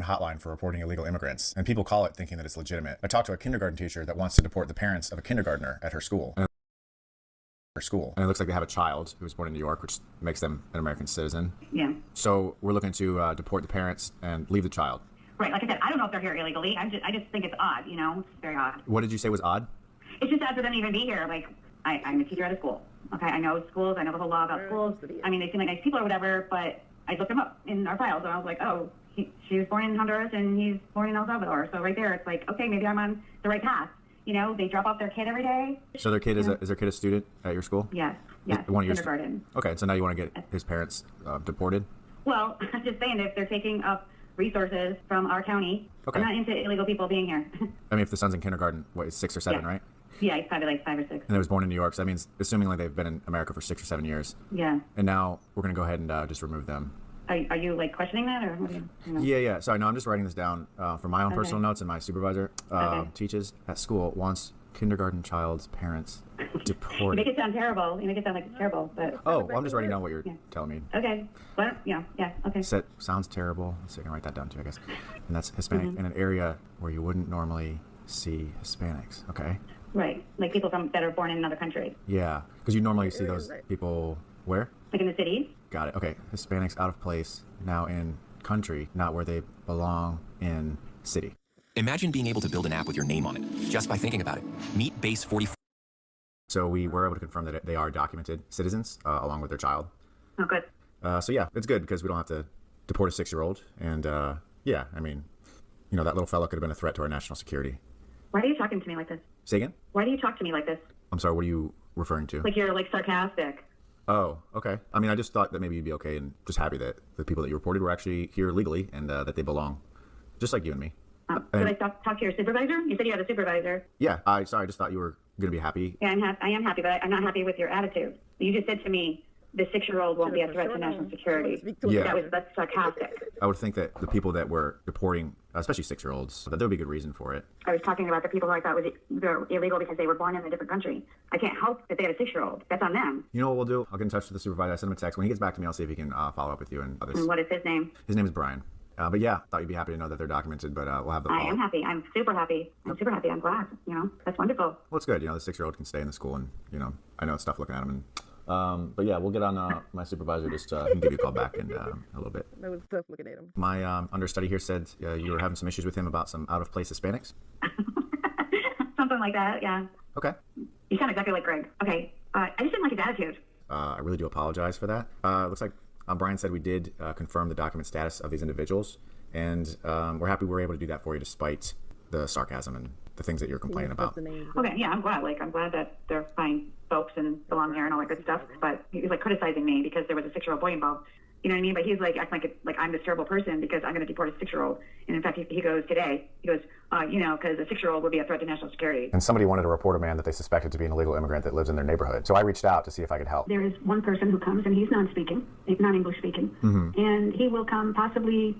hotline for reporting illegal immigrants, and people call it thinking that it's legitimate. I talked to a kindergarten teacher that wants to deport the parents of a kindergartner at her school. And it looks like they have a child who was born in New York, which makes them an American citizen. Yeah. So we're looking to deport the parents and leave the child. Right. Like I said, I don't know if they're here illegally. I just think it's odd. You know, it's very odd. What did you say was odd? It's just odd for them to even be here. Like, I'm a teacher at a school. Okay, I know schools. I know the whole law about schools. I mean, they seem like nice people or whatever, but I looked them up in our files, and I was like, oh, she was born in Honduras, and he's born in El Salvador. So right there, it's like, okay, maybe I'm on the right path. You know, they drop off their kid every day. So their kid is their kid a student at your school? Yes. One of your kindergarten. Okay, so now you want to get his parents deported? Well, I'm just saying, if they're taking up resources from our county, okay. I'm not into illegal people being here. I mean, if the son's in kindergarten, what, he's 6 or 7, yeah. right? Yeah, he's probably like 5 or 6. And he was born in New York, so that means, assuming like they've been in America for 6 or 7 years. Yeah. And now we're going to go ahead and just remove them. Are you like questioning that, or what do you know? Yeah. Sorry, no, I'm just writing this down for my own personal notes, and my supervisor teaches at school wants kindergarten child's parents deported. You make it sound terrible. You make it sound like it's terrible, but... Oh, well, I'm just writing down what you're telling me. Okay. Well, yeah, okay. Sounds terrible. So I can write that down too, I guess. And that's Hispanic in an area where you wouldn't normally see Hispanics, okay? Right, like people that are born in another country. Yeah, because you normally see those people where? Like in the cities. Got it. Okay, Hispanics out of place, now in country, not where they belong in city. Imagine being able to build an app with your name on it, just by thinking about it. Meet Base 44. So we were able to confirm that they are documented citizens, along with their child. Oh, good. So yeah, it's good because we don't have to deport a 6-year-old. And yeah, I mean, you know, that little fellow could have been a threat to our national security. Why are you talking to me like this? Say again? Why do you talk to me like this? I'm sorry, what are you referring to? Like you're like sarcastic. Oh, okay. I mean, I just thought that maybe you'd be okay and just happy that the people that you reported were actually here legally and that they belong, just like you and me. Did I talk to your supervisor? You said you had a supervisor. Yeah, I just thought you were going to be happy. Yeah, I am happy, but I'm not happy with your attitude. You just said to me, the 6-year-old won't be a threat to national security. Yeah. That's sarcastic. I would think that the people that were deporting, especially 6-year-olds, that there would be good reason for it. I was talking about the people who I thought they're illegal because they were born in a different country. I can't help that they had a 6-year-old. That's on them. You know what we'll do? I'll get in touch with the supervisor. I send him a text. When he gets back to me, I'll see if he can follow up with you and others. And what is his name? His name is Brian. But yeah, thought you'd be happy to know that they're documented, but we'll have the call. I am happy. I'm super happy. I'm glad. You know, that's wonderful. Well, it's good. You know, the 6-year-old can stay in the school, and you know, I know it's tough looking at him. And but yeah, we'll get on my supervisor. Just he can give you a call back in a little bit. That was tough looking at him. My understudy here said you were having some issues with him about some out of place Hispanics. Something like that. Yeah. Okay. You sound exactly like Greg. Okay. I just didn't like his attitude. I really do apologize for that. Looks like Brian said we did confirm the document status of these individuals, and we're happy we were able to do that for you despite the sarcasm and the things that you're complaining about. Okay, yeah, I'm glad. Like, I'm glad that they're fine folks and belong here and all that good stuff. But he was like criticizing me because there was a 6-year-old boy involved. You know what I mean? But he's like acting like I'm this terrible person because I'm going to deport a 6-year-old. And in fact, he goes today. He goes, you know, because a 6-year-old would be a threat to national security. And somebody wanted to report a man that they suspected to be an illegal immigrant that lives in their neighborhood. So I reached out to see if I could help. There is one person who comes, and he's non-speaking, non-English speaking, and he will come possibly.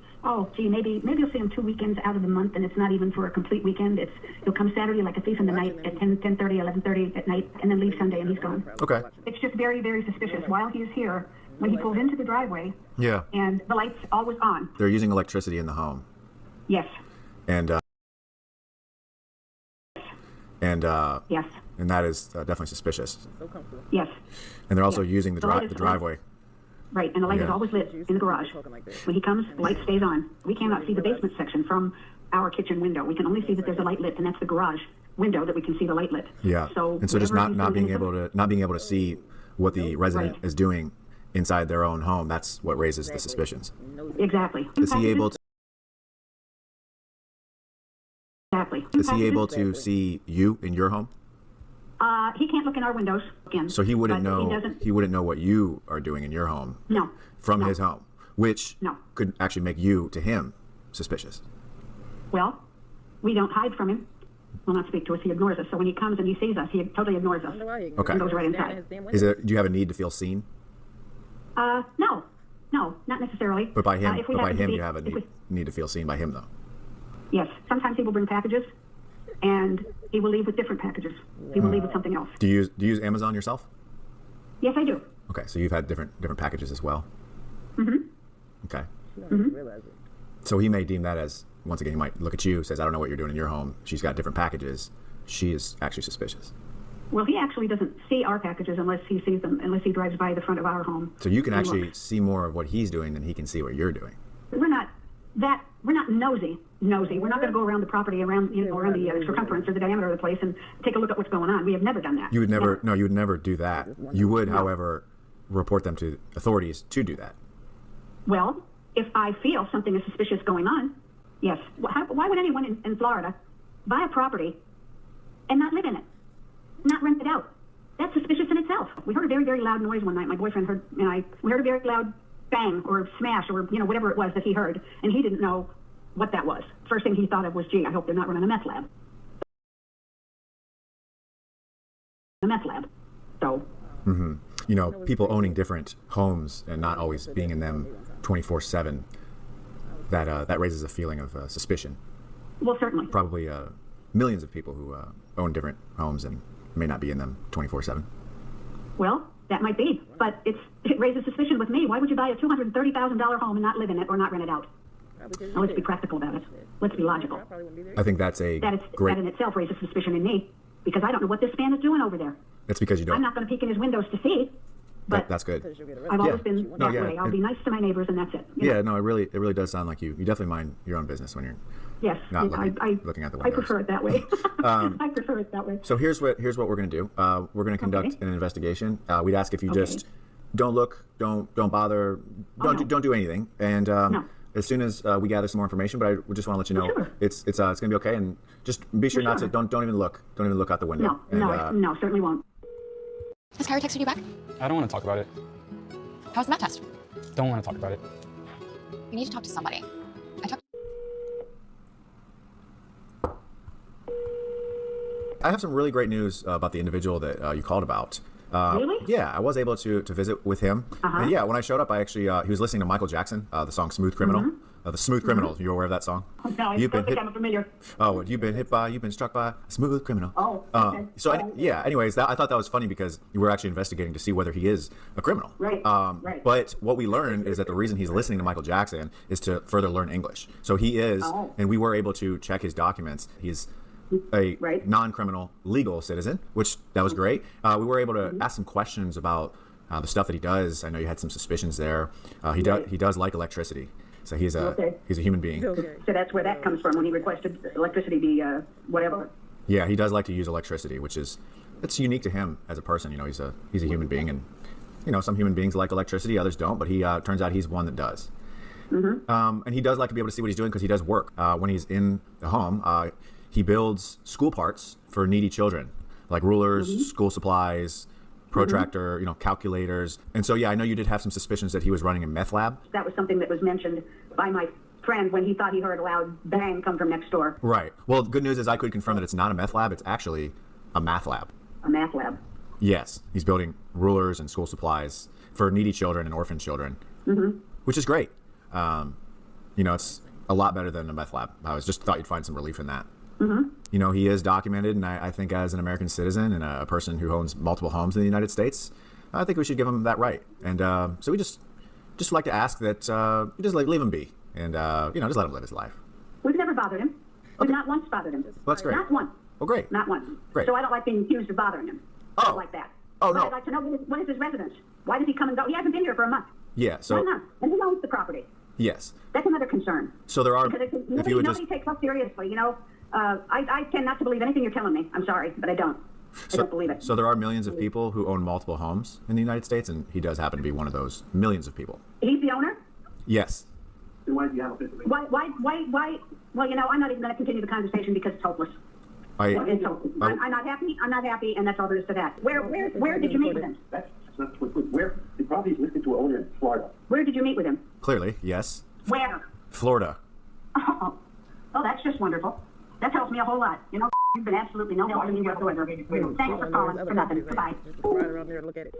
Maybe you'll see him 2 weekends out of the month, and it's not even for a complete weekend. He'll come Saturday like a thief in the night at 10:30, 11:30 at night, and then leave Sunday, and he's gone. Okay. It's just very, very suspicious. While he's here, when he pulls into the driveway, Yeah. and the lights always on. They're using electricity in the home. Yes. And Yes. and that is definitely suspicious. Yes. And they're also using the light is driveway. Right, and the light is always lit in the garage. When he comes, the light stays on. We cannot see the basement section from our kitchen window. We can only see that there's a light lit, and that's the garage window that we can see the light lit. Yeah. So and so just whenever not he's being able to see what the resident is doing inside their own home, that's what raises the suspicions. Exactly. Is he able to Exactly. Is he able to see you in your home? He can't look in our windows. Again, So he wouldn't but know. He wouldn't know what you are doing in your home. No. From No. his home, which No. could actually make you to him suspicious. Well, we don't hide from him. Will not speak to us. He ignores us. So when he comes and he sees us, he totally ignores us. Okay. And goes right inside. Do you have a need to feel seen? No, not necessarily. But by him, If we happen to you be- have a if we- need to feel seen by him, though. Yes. Sometimes he will bring packages, and he will leave with different packages. He will leave with something else. Do you use Amazon yourself? Yes, I do. Okay, so you've had different packages as well. Mm-hmm. Okay. So he may deem that as, once again, he might look at you, says, I don't know what you're doing in your home. She's got different packages. She is actually suspicious. Well, he actually doesn't see our packages unless he sees them, unless he drives by the front of our home. So you can and actually looks. see more of what he's doing than he can see what you're doing. We're not nosy. We're not going to go around the property, around the circumference or the diameter of the place and take a look at what's going on. We have never done that. You would never, no, you would never do that. You would, however, report them to authorities to do that. Well, if I feel something is suspicious going on, yes. Why would anyone in Florida buy a property and not live in it, not rent it out? That's suspicious in itself. We heard a very, very loud noise one night. My boyfriend we heard a very loud bang or smash or whatever it was that he heard, and he didn't know what that was. First thing he thought of was, gee, I hope they're not running a meth lab. So. Mm-hmm. You know, people owning different homes and not always being in them 24/7. That raises a feeling of suspicion. Well, certainly. Probably millions of people who own different homes and may not be in them 24/7. Well, that might be, but it raises suspicion with me. Why would you buy a $230,000 home and not live in it or not rent it out? Now, let's be practical about it. Let's be logical. I think that's that in itself raises suspicion in me because I don't know what this man is doing over there. That's because you don't. I'm not going to peek in his windows to see. But that's good. I've always been that way. I'll be nice to my neighbors, and that's it. No, it really does sound like you definitely mind your own business when you're not looking out the windows. I prefer it that way. I prefer it that way. So here's what we're going to do. We're going to conduct an investigation. We'd ask if you just don't look, don't bother, don't do anything, and as soon as we gather some more information. But I just want to let you know it's going to be okay, and just be sure not to don't even look out the window. No, certainly won't. Has Kyra texted you back? I don't want to talk about it. How was the math test? Don't want to talk about it. You need to talk to somebody. I have some really great news about the individual that you called about. Really? Yeah, I was able to visit with him. And yeah, when I showed up, I actually he was listening to Michael Jackson, the song "Smooth Criminal." The Smooth Criminal. You're aware of that song? No, I don't think I'm familiar. Oh, you've been struck by a smooth criminal. Oh, okay. Anyways, I thought that was funny because we were actually investigating to see whether he is a criminal. Right. Right. But what we learned is that the reason he's listening to Michael Jackson is to further learn English. So he is, and we were able to check his documents. He's a non-criminal legal citizen, which that was great. We were able to ask some questions about the stuff that he does. I know you had some suspicions there. He does like electricity. So he's a human being. So that's where that comes from when he requested electricity be whatever. Yeah, he does like to use electricity, it's unique to him as a person. You know, he's a human being, and some human beings like electricity, others don't. But he turns out he's one that does. And he does like to be able to see what he's doing because he does work when he's in the home. He builds school parts for needy children, like rulers, school supplies, protractor, calculators. And so, yeah, I know you did have some suspicions that he was running a meth lab. That was something that was mentioned by my friend when he thought he heard a loud bang come from next door. Right. Well, good news is I could confirm that it's not a meth lab. It's actually a math lab. A math lab? Yes. He's building rulers and school supplies for needy children and orphan children, which is great. It's a lot better than a meth lab. I just thought you'd find some relief in that. He is documented, and I think as an American citizen and a person who owns multiple homes in the United States, I think we should give him that right. And so we just like to ask that you just leave him be, and just let him live his life. We've never bothered him. We've not once bothered him. Well, that's great. Not once. Well, great. Not once. Great. So I don't like being accused of bothering him. I don't like that. Oh, but no. I'd like to know what is his residence. Why does he come and go? He hasn't been here for a month. Yeah. So. Why not? And he owns the property. Yes. That's another concern. So there are. Because nobody takes us seriously. I tend not to believe anything you're telling me. I'm sorry, but I don't. I don't believe it. So there are millions of people who own multiple homes in the United States, and he does happen to be one of those millions of people. He's the owner? Yes. Then why do you have a business? Why? Well, I'm not even going to continue the conversation because it's hopeless. It's hopeless. I'm not happy. I'm not happy, and that's all there is to that. Where did you meet with him? Where the property is listed to an owner in Florida. Where did you meet with him? Clearly, yes. Where? Florida. Oh, that's just wonderful. That tells me a whole lot. You've been absolutely no help to me whatsoever. Thanks for calling. For nothing. Goodbye. Right around there, look at it.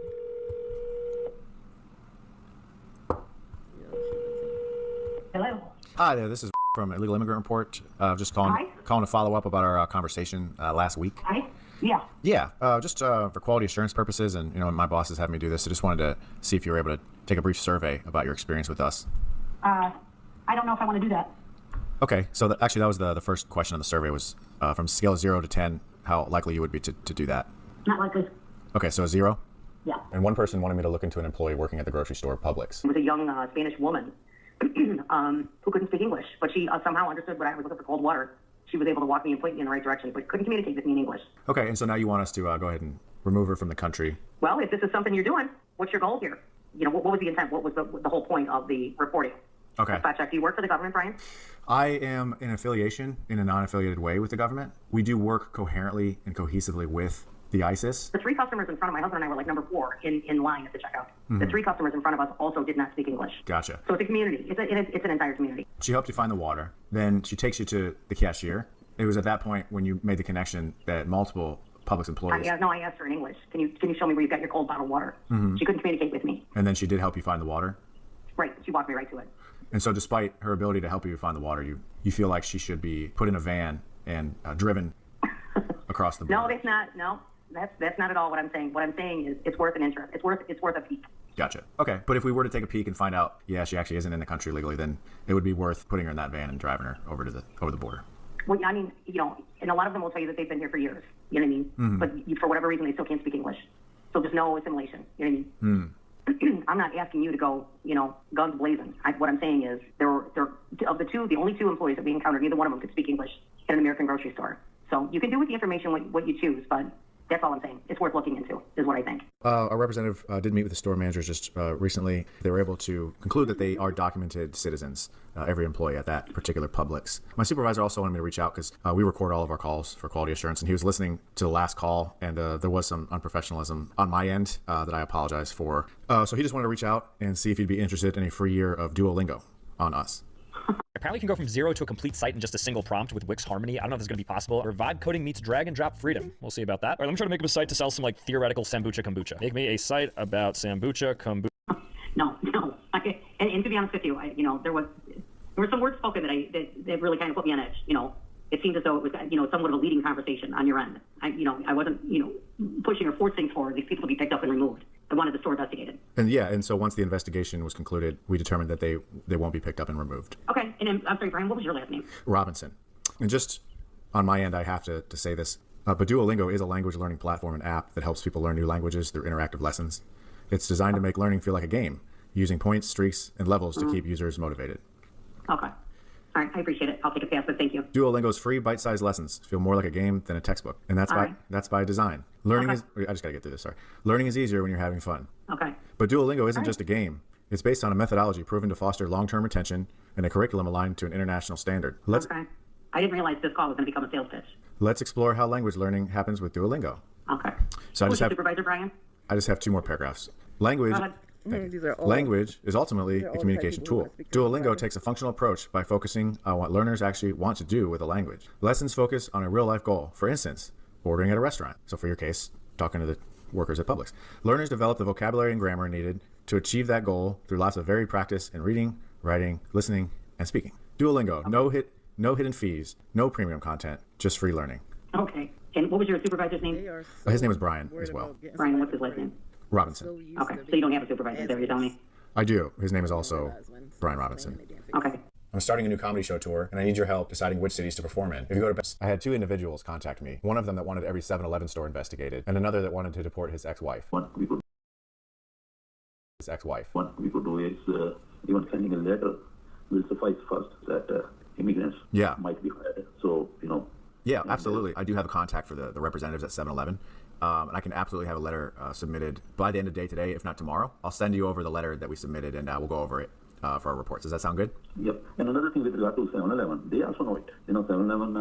Hello. Hi there. This is from Illegal Immigrant Report. Just calling to follow up about our conversation last week. Hi. Yeah. Yeah. Just for quality assurance purposes, and my bosses had me do this. I just wanted to see if you were able to take a brief survey about your experience with us. I don't know if I want to do that. Okay, so actually that was the first question on the survey was from scale of 0 to 10, how likely you would be to do that. Not likely. Okay, so a 0? Yeah. And one person wanted me to look into an employee working at the grocery store Publix. It was a young Spanish woman who couldn't speak English, but she somehow understood when I was looking for cold water. She was able to walk me and point me in the right direction, but couldn't communicate with me in English. Okay, and so now you want us to go ahead and remove her from the country. Well, if this is something you're doing, what's your goal here? You know, what was the intent? What was the whole point of the reporting? Okay. Fact check. Do you work for the government, Brian? I am in affiliation in a non-affiliated way with the government. We do work coherently and cohesively with the ISIS. The 3 customers in front of my husband and I were like number 4 in line at the checkout. The 3 customers in front of us also did not speak English. Gotcha. So it's a community. It's an entire community. She helped you find the water. Then she takes you to the cashier. It was at that point when you made the connection that multiple Publix employees. I asked her in English. Can you show me where you got your cold bottled water? She couldn't communicate with me. And then she did help you find the water. Right. She walked me right to it. And so despite her ability to help you find the water, you feel like she should be put in a van and driven across the border. No, that's not. No, that's not at all what I'm saying. What I'm saying is it's worth an interest. It's worth a peek. Gotcha. Okay. But if we were to take a peek and find out, yeah, she actually isn't in the country legally, then it would be worth putting her in that van and driving her over the border. Well, I mean, you know, and a lot of them will tell you that they've been here for years. You know what I mean? But for whatever reason, they still can't speak English. So there's no assimilation. You know what I mean? I'm not asking you to go, you know, guns blazing. What I'm saying is there of the only two employees that we encountered, neither one of them could speak English in an American grocery store. So you can do with the information what you choose, but that's all I'm saying. It's worth looking into, is what I think. Our representative did meet with the store managers just recently. They were able to conclude that they are documented citizens, every employee at that particular Publix. My supervisor also wanted me to reach out because we record all of our calls for quality assurance, and he was listening to the last call, and there was some unprofessionalism on my end that I apologize for. So he just wanted to reach out and see if he'd be interested in a free year of Duolingo on us. Apparently you can go from 0 to a complete site in just a single prompt with Wix Harmony. I don't know if this is going to be possible. Or vibe coding meets drag and drop freedom. We'll see about that. All right, let me try to make up a site to sell some like theoretical Sambucha kombucha. Make me a site about Sambucha kombucha. No. And to be honest with you, there were some words spoken that really kind of put me on edge. You know, it seemed as though it was, somewhat of a leading conversation on your end. I wasn't, pushing or forcing for these people to be picked up and removed. I wanted the store investigated. And so once the investigation was concluded, we determined that they won't be picked up and removed. Okay, and then, I'm sorry, Brian, what was your last name? Robinson. And just on my end, I have to say this, but Duolingo is a language learning platform and app that helps people learn new languages through interactive lessons. It's designed to make learning feel like a game, using points, streaks, and levels to keep users motivated. Okay. All right, I appreciate it. I'll take a pass, but thank you. Duolingo's free bite-sized lessons feel more like a game than a textbook, and that's by design. Learning is I just gotta get through this. Sorry. Learning is easier when you're having fun. Okay. But Duolingo isn't just a game. It's based on a methodology proven to foster long-term retention and a curriculum aligned to an international standard. Okay. I didn't realize this call was going to become a sales pitch. Let's explore how language learning happens with Duolingo. Okay. So Who's your supervisor, Brian? I just have 2 more paragraphs. Language. Go ahead. Language is ultimately a communication tool. Duolingo takes a functional approach by focusing on what learners actually want to do with a language. Lessons focus on a real-life goal. For instance, ordering at a restaurant. So for your case, talking to the workers at Publix. Learners develop the vocabulary and grammar needed to achieve that goal through lots of varied practice in reading, writing, listening, and speaking. Duolingo, no hidden fees, no premium content, just free learning. Okay. And what was your supervisor's name? His name is Brian as well. Brian, what's his last name? Robinson. Okay. So you don't have a supervisor there, you're telling me? I do. His name is also Brian Robinson. Okay. I'm starting a new comedy show tour, and I need your help deciding which cities to perform in. If you go to, I had 2 individuals contact me. One of them that wanted every 7-Eleven store investigated, and another that wanted to deport his ex-wife. What we could do is even sending a letter will suffice first that immigrants might be hired. So, Yeah, absolutely. I do have a contact for the representatives at 7-Eleven, and I can absolutely have a letter submitted by the end of the day today, if not tomorrow. I'll send you over the letter that we submitted, and we'll go over it for our reports. Does that sound good? Yep. And another thing with regard to 7-Eleven, they also know it. 7-Eleven,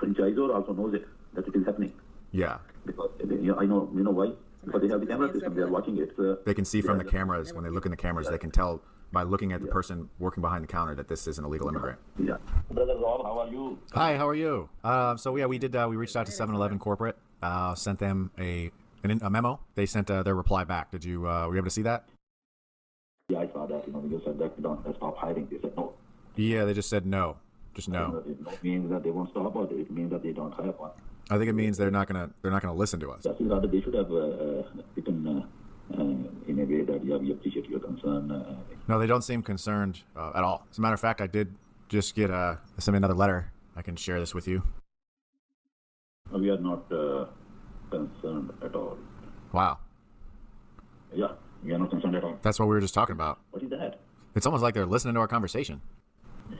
franchisor also knows it, that it is happening. Yeah. Because I know, why? Because they have the camera system, they are watching it. They can see from the cameras, when they look in the cameras, they can tell by looking at the person working behind the counter that this is an illegal immigrant. Yeah. Brother Rob, how are you? Hi, how are you? We reached out to 7-Eleven corporate, sent them a memo. They sent their reply back. Were you able to see that? Yeah, I saw that. They said that don't stop hiring. They said no. Yeah, they just said no. Just no. It means that they won't stop, or it means that they don't hire one. I think it means they're not gonna listen to us. Rather, they should have written in a way that, yeah, we appreciate your concern. No, they don't seem concerned at all. As a matter of fact, I did just get send me another letter. I can share this with you. We are not concerned at all. Wow. Yeah, we are not concerned at all. That's what we were just talking about. What is that? It's almost like they're listening to our conversation.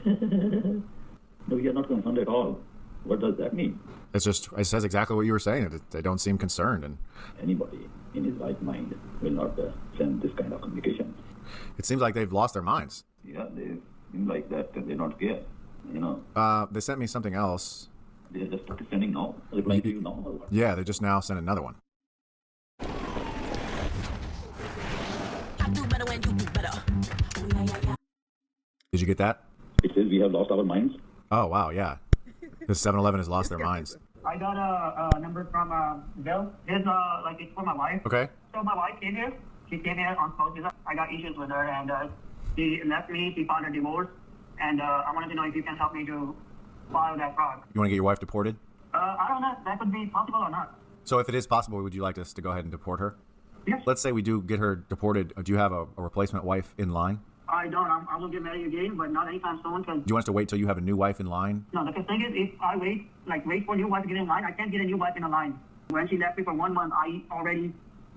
No, we are not concerned at all. What does that mean? It says exactly what you were saying. They don't seem concerned. And Anybody in his right mind will not send this kind of communication. it seems like they've lost their minds. Yeah, they seem like that. They don't care. You know, They sent me something else. they're just sending now, replying to you now. Or what? Yeah, they just now sent another one. Did you get that? It says we have lost our minds. Oh, wow, yeah. The 7-Eleven has lost their minds. I got a number from Bill. It's it's for my wife. Okay. So my wife came here. She came here on spouse visa. I got issues with her, and she left me. She filed a divorce, and I wanted to know if you can help me to file that fraud. You want to get your wife deported? I don't know if that could be possible or not. So if it is possible, would you like us to go ahead and deport her? Yes. Let's say we do get her deported. Do you have a replacement wife in line? I don't. I will get married again, but not anytime soon. Cause Do you want us to wait till you have a new wife in line? no, the thing is, if I wait for a new wife to get in line, I can't get a new wife in a line. When she left me for 1 month, I already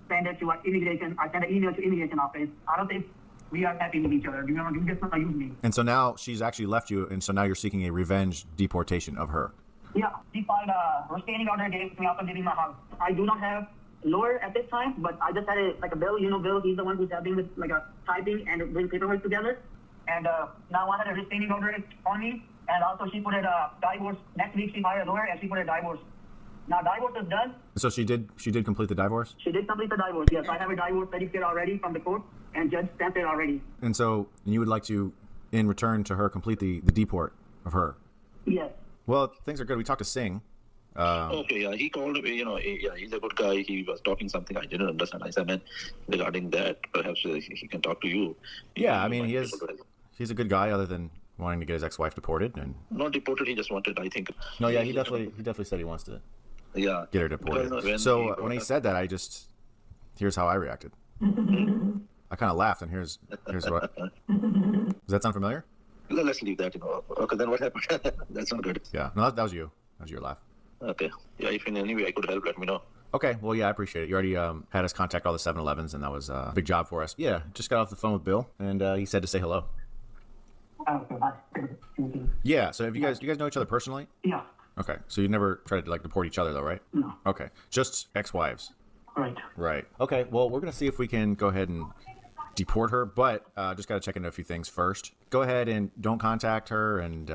sent it to immigration. I sent an email to immigration office. I don't think we are happy with each other. You know, you just not use me. And so now she's actually left you, and so now you're seeking a revenge deportation of her. Yeah, she filed a restraining order against me after leaving my house. I do not have lawyer at this time, but I just had a Bill. You know, Bill, he's the one who's helping with typing and doing paperwork together. And now I had a restraining order on me, and also she put a divorce. Next week she hired a lawyer and she put a divorce. Now divorce is done. So she did complete the divorce? She did complete the divorce. Yes, I have a divorce certificate already from the court, and judge stamped it already. And so you would like to, in return to her, complete the deport of her? Yes. Well, things are good. We talked to Singh. Okay, yeah, he called me, yeah, he's a good guy. He was talking something I didn't understand. I said, man, regarding that, perhaps he can talk to you. Yeah, I mean, he's a good guy other than wanting to get his ex-wife deported. And not deported, he just wanted, I think. no, yeah, he definitely said he wants to yeah, get her deported. Because So when he said that, here's how I reacted. I kind of laughed, and here's what. Does that sound familiar? let's leave that, Okay, then what happened? That's not good. Yeah, no, that was you. That was your laugh. Okay, yeah, if in any way I could help, let me know. Okay, well, yeah, I appreciate it. You already had us contact all the 7-Elevens, and that was a big job for us. Yeah, just got off the phone with Bill, and he said to say hello. Yeah, so do you guys know each other personally? Yeah. Okay, so you never tried to deport each other though, right? No. Okay, just ex-wives. Right. Right. Okay, well, we're going to see if we can go ahead and deport her, but just got to check into a few things first. Go ahead and don't contact her, and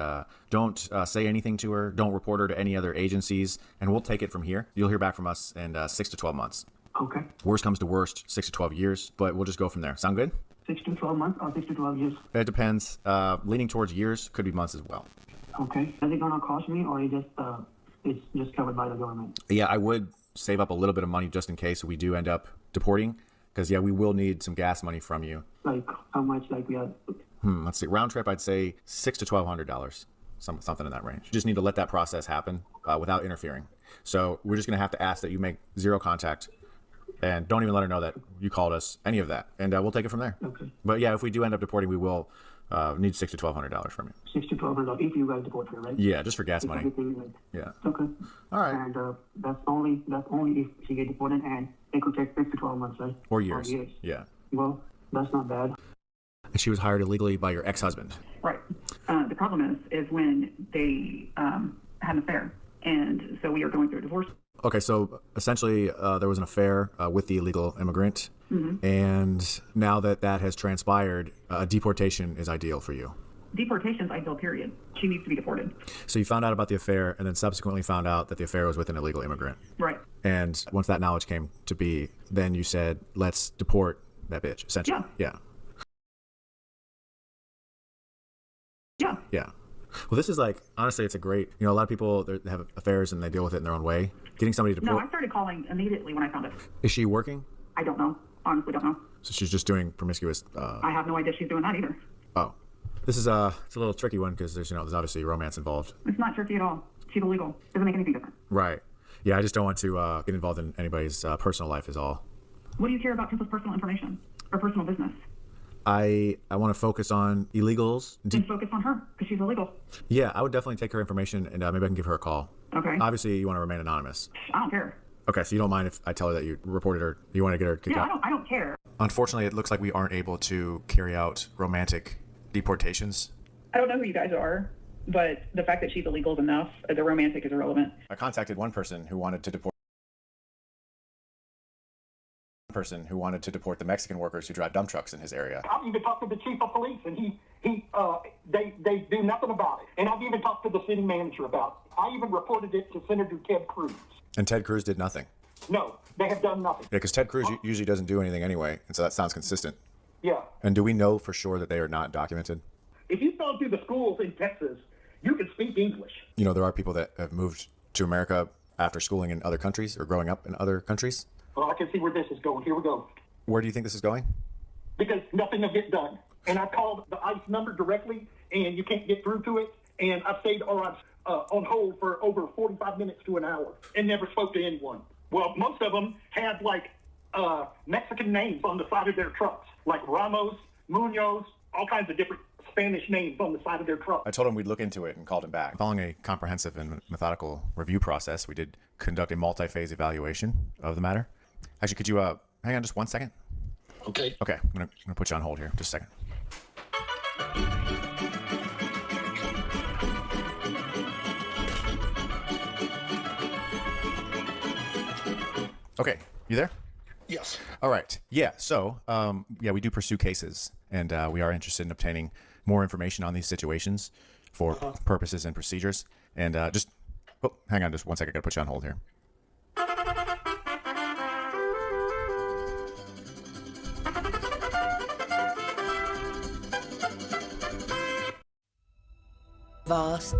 don't say anything to her. Don't report her to any other agencies, and we'll take it from here. You'll hear back from us in 6 to 12 months. Okay. Worst comes to worst, 6 to 12 years, but we'll just go from there. Sound good? 6 to 12 months or 6 to 12 years? It depends. Leaning towards years, could be months as well. Okay. Is it gonna cost me, or it's just covered by the government? Yeah, I would save up a little bit of money just in case we do end up deporting, because yeah, we will need some gas money from you. Like how much? Like we have. Let's see. Round trip, I'd say $600 to $1,200, something in that range. You just need to let that process happen without interfering. So we're just gonna have to ask that you make zero contact, and don't even let her know that you called us. Any of that, and we'll take it from there. Okay. But yeah, if we do end up deporting, we will need $600 to $1,200 from you. 6 to 1200 if you guys deport her, right? Yeah, just for gas If money. everything, like, Yeah. okay. All right. And that's only if she get deported, and it could take 6 to 12 months, right? Or years. Yeah. Well, that's not bad. And she was hired illegally by your ex-husband. Right. The problem is when they had an affair, and so we are going through a divorce. Okay, so essentially there was an affair with the illegal immigrant, and now that has transpired, deportation is ideal for you. Deportation is ideal, period. She needs to be deported. So you found out about the affair, and then subsequently found out that the affair was with an illegal immigrant. Right. And once that knowledge came to be, then you said, let's deport that bitch, essentially. Yeah. Yeah. Yeah. Well, this is honestly, it's a great, a lot of people they have affairs and they deal with it in their own way. Getting somebody to No, deport. I started calling immediately when I found it. Is she working? I don't know. Honestly, don't know. So she's just doing promiscuous. I have no idea she's doing that either. Oh, this is it's a little tricky one because there's obviously romance involved. It's not tricky at all. She's illegal. Doesn't make anything different. Right. Yeah, I just don't want to get involved in anybody's personal life is all. What do you care about people's personal information? her personal business. I want to focus on illegals. Then focus on her because she's illegal. Yeah, I would definitely take her information and maybe I can give her a call. Okay. Obviously, you want to remain anonymous. I don't care. Okay, so you don't mind if I tell her that you reported her, you want to get her kicked out? I don't care. Unfortunately, it looks like we aren't able to carry out romantic deportations. I don't know who you guys are, but the fact that she's illegal is enough. The romantic is irrelevant. I contacted one person who wanted to deport the Mexican workers who drive dump trucks in his area. I've even talked to the chief of police, and they do nothing about it. And I've even talked to the city manager about it. I even reported it to Senator Ted Cruz. And Ted Cruz did nothing. No, they have done nothing. Yeah, because Ted Cruz usually doesn't do anything anyway, and so that sounds consistent. Yeah. And do we know for sure that they are not documented? If you've gone through the schools in Texas, you can speak English. You know, there are people that have moved to America after schooling in other countries or growing up in other countries. Well, I can see where this is going. Here we go. Where do you think this is going? Because nothing will get done. And I called the ICE number directly, and you can't get through to it. And I've stayed on hold for over 45 minutes to an hour and never spoke to anyone. Well, most of them had, like, Mexican names on the side of their trucks, like Ramos, Munoz, all kinds of different Spanish names on the side of their truck. I told him we'd look into it and called him back. Following a comprehensive and methodical review process, we did conduct a multi-phase evaluation of the matter. Actually, could you hang on just 1 second? Okay. Okay, I'm gonna put you on hold here, just a second. Okay, you there? Yes. All right. Yeah. So, we do pursue cases, and we are interested in obtaining more information on these situations for purposes and procedures. And hang on just 1 second. I gotta put you on hold here. Vast.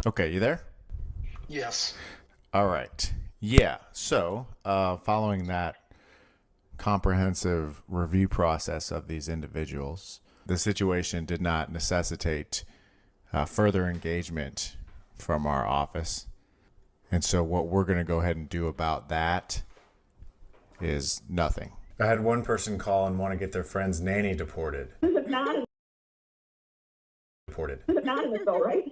Okay, you there? Yes. All right. Yeah. So, following that comprehensive review process of these individuals, the situation did not necessitate further engagement from our office. And so what we're going to go ahead and do about that is nothing. I had one person call and want to get their friend's nanny deported. This is not anonymous, though, right?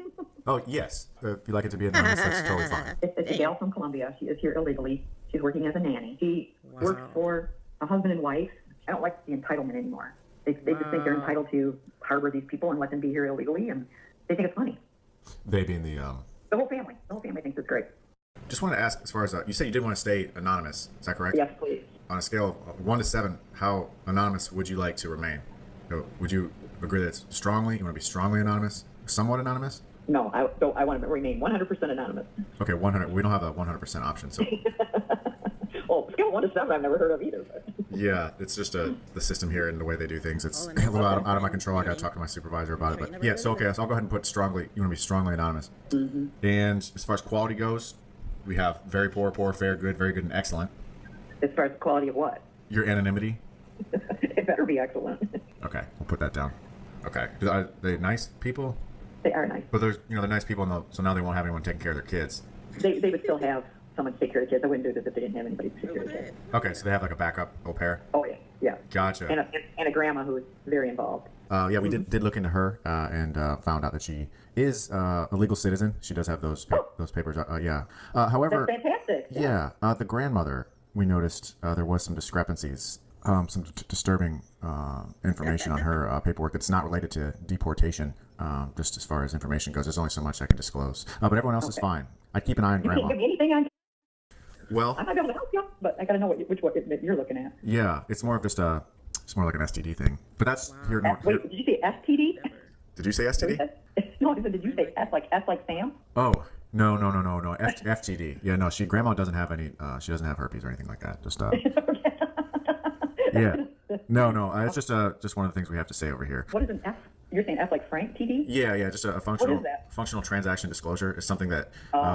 Oh, yes. If you'd like it to be anonymous, that's totally fine. It's a gal from Colombia. She is here illegally. She's working as a nanny. She works for a husband and wife. I don't like the entitlement anymore. They just think they're entitled to harbor these people and let them be here illegally, and they think it's funny. They being the whole family. The whole family thinks it's great. Just want to ask, as far as you said you did want to stay anonymous. Is that correct? Yes, please. On a scale of 1 to 7, how anonymous would you like to remain? Would you agree that it's strongly? You want to be strongly anonymous? Somewhat anonymous? No, I want to remain 100% anonymous. Okay, 100. We don't have a 100% option, so. Well, scale 1 to 7, I've never heard of either. But. Yeah, it's just the system here and the way they do things. It's a little out of my control. I got to talk to my supervisor about it. But yeah, so okay, so I'll go ahead and put strongly. You want to be strongly anonymous. Mm-hmm. And as far as quality goes, we have very poor, fair, good, very good, and excellent. As far as the quality of what? Your anonymity. It better be excellent. Okay, we'll put that down. Okay, are they nice people? They are nice. But they're nice people, so now they won't have anyone taking care of their kids. They would still have someone to take care of the kids. I wouldn't do this if they didn't have anybody to take care of the kids. Okay, so they have like a backup au pair? Oh, yeah. Gotcha. And a grandma who's very involved. Yeah, we did look into her and found out that she is a legal citizen. She does have those papers. Yeah. However, that's fantastic. Yeah. The grandmother, we noticed there was some discrepancies, some disturbing information on her paperwork that's not related to deportation. Just as far as information goes, there's only so much I can disclose. But everyone else is fine. I keep an eye on grandma. You can't give me anything on. Well, I'm not going to help you, but I got to know which one you're looking at. Yeah, it's more of just it's more like an STD thing. But that's here. Wait, did you say STD? Did you say STD? No, I said, did you say S like Sam? Oh, no. FTD. Yeah, no, grandma doesn't have any, she doesn't have herpes or anything like that. Just, yeah. No, it's just one of the things we have to say over here. What is an F? You're saying F like Frank TD? Yeah, just a functional, what is that? functional transaction disclosure is something that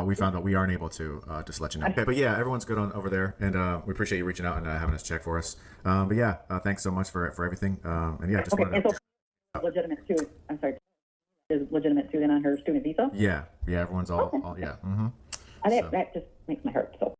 we found that we aren't able to just let you know. Okay, but yeah, everyone's good over there, and we appreciate you reaching out and having us check for us. But yeah, thanks so much for everything. And yeah, just wanted to... And so legitimate too. I'm sorry. Is legitimate too then on her student visa? Yeah, everyone's all yeah. Mm-hmm. That just makes my heart so.